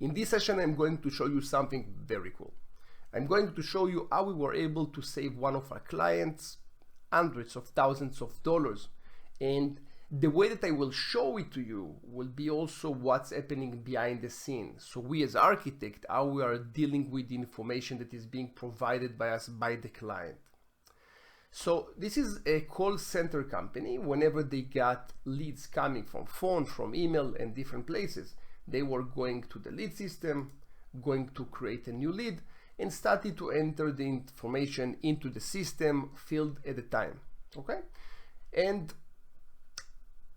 In this session, I'm going to show you something very cool. I'm going to show you how we were able to save one of our clients hundreds of thousands of dollars. And the way that I will show it to you will be also what's happening behind the scenes. So we as architect, how we are dealing with the information that is being provided by us by the client. So this is a call center company. Whenever they got leads coming from phone, from email and different places, they were going to the lead system, going to create a new lead and started to enter the information into the system field at a time, okay? And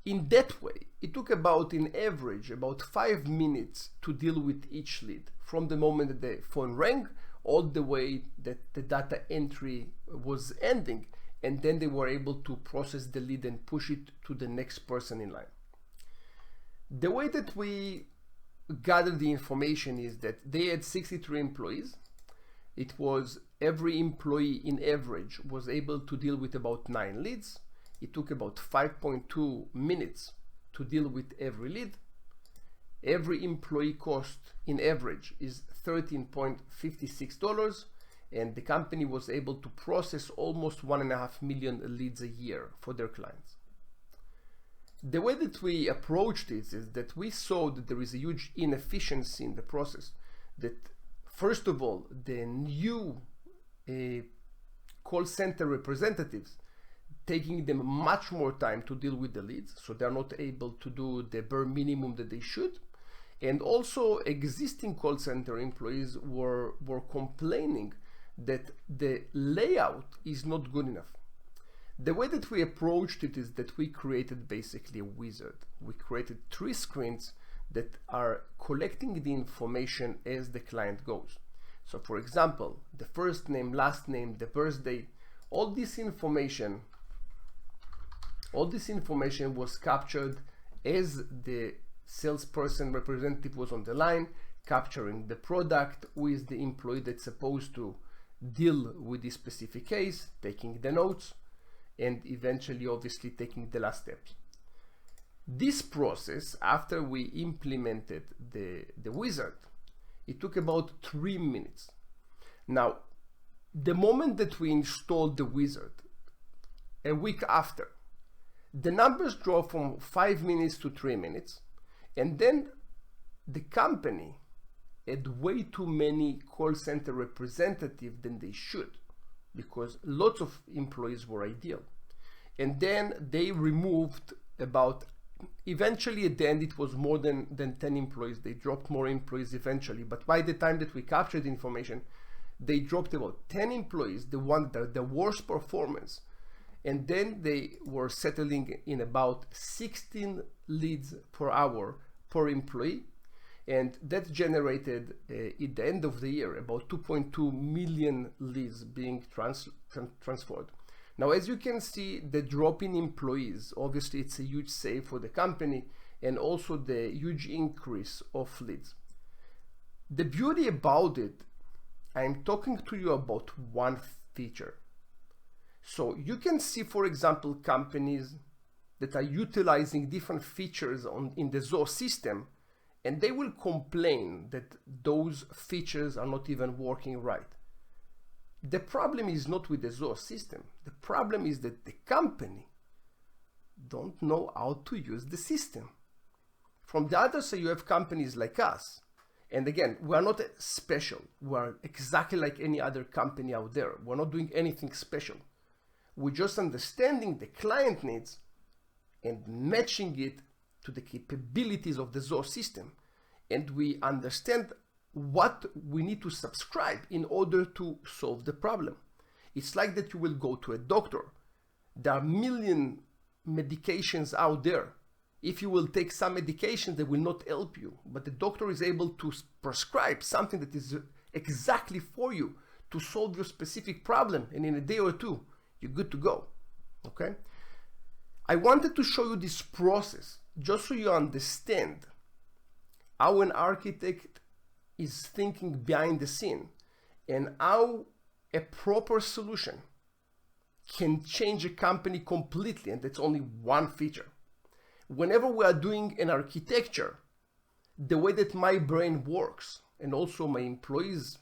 in that way, it took about, in average, about 5 minutes to deal with each lead from the moment that the phone rang all the way that the data entry was ending, and then they were able to process the lead and push it to the next person in line. The way that we gathered the information is that they had 63 employees. It was every employee in average was able to deal with about 9 leads. It took about 5.2 minutes to deal with every lead. Every employee cost in average is $13.56, and the company was able to process almost 1.5 million leads a year for their clients. The way that we approached this is that we saw that there is a huge inefficiency in the process. That first of all, the new call center representatives taking them much more time to deal with the leads, so they're not able to do the bare minimum that they should. And also existing call center employees were complaining that the layout is not good enough. The way that we approached it is that we created basically a wizard. We created 3 screens that are collecting the information as the client goes. So for example, the first name, last name, the birthday, all this information was captured as the salesperson representative was on the line, capturing the product, who is the employee that's supposed to deal with this specific case, taking the notes, and eventually obviously taking the last steps. This process, after we implemented the wizard, it took about 3 minutes. Now, the moment that we installed the wizard, a week after, the numbers dropped from 5 minutes to 3 minutes, and then the company had way too many call center representatives than they should, because lots of employees were ideal. And then they removed about, eventually at the end it was more than 10 employees. They dropped more employees eventually, but by the time that we captured the information, they dropped about 10 employees, the worst performance. And then they were settling in about 16 leads per hour per employee. And that generated, at the end of the year, about 2.2 million leads being transferred. Now, as you can see, the drop in employees, obviously it's a huge save for the company, and also the huge increase of leads. The beauty about it, I'm talking to you about one feature. So you can see, for example, companies that are utilizing different features in the Zoho system, and they will complain that those features are not even working right. The problem is not with the Zoho system. The problem is that the company don't know how to use the system. From the other side, you have companies like us. And again, we are not special. We are exactly like any other company out there. We're not doing anything special. We're just understanding the client needs and matching it to the capabilities of the Zoho system. And we understand what we need to subscribe in order to solve the problem. It's like that you will go to a doctor. There are a million medications out there. If you will take some medication, they will not help you. But the doctor is able to prescribe something that is exactly for you to solve your specific problem. And in a day or two, you're good to go, okay? I wanted to show you this process just so you understand how an architect is thinking behind the scene and how a proper solution can change a company completely, and that's only one feature. Whenever we are doing an architecture, the way that my brain works and also my employees,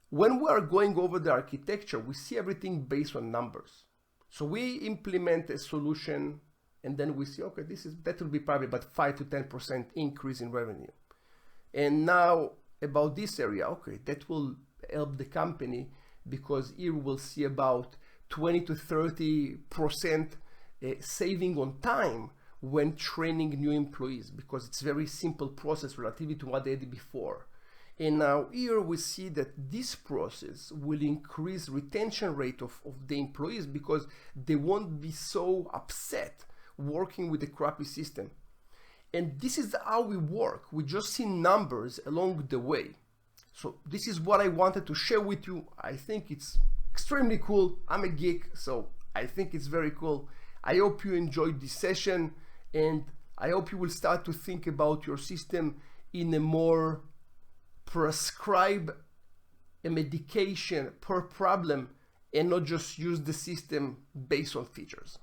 when we are going over the architecture, we see everything based on numbers. So we implement a solution and then we see, okay, that will be probably about 5 to 10% increase in revenue. And now about this area, okay, that will help the company because here we'll see about 20 to 30% saving on time when training new employees, because it's a very simple process relatively to what they did before. And now here we see that this process will increase retention rate of the employees because they won't be so upset working with a crappy system. And this is how we work. We just see numbers along the way. So this is what I wanted to share with you. I think it's extremely cool. I'm a geek, so I think it's very cool. I hope you enjoyed this session, and I hope you will start to think about your system in a more prescribe a medication per problem and not just use the system based on features.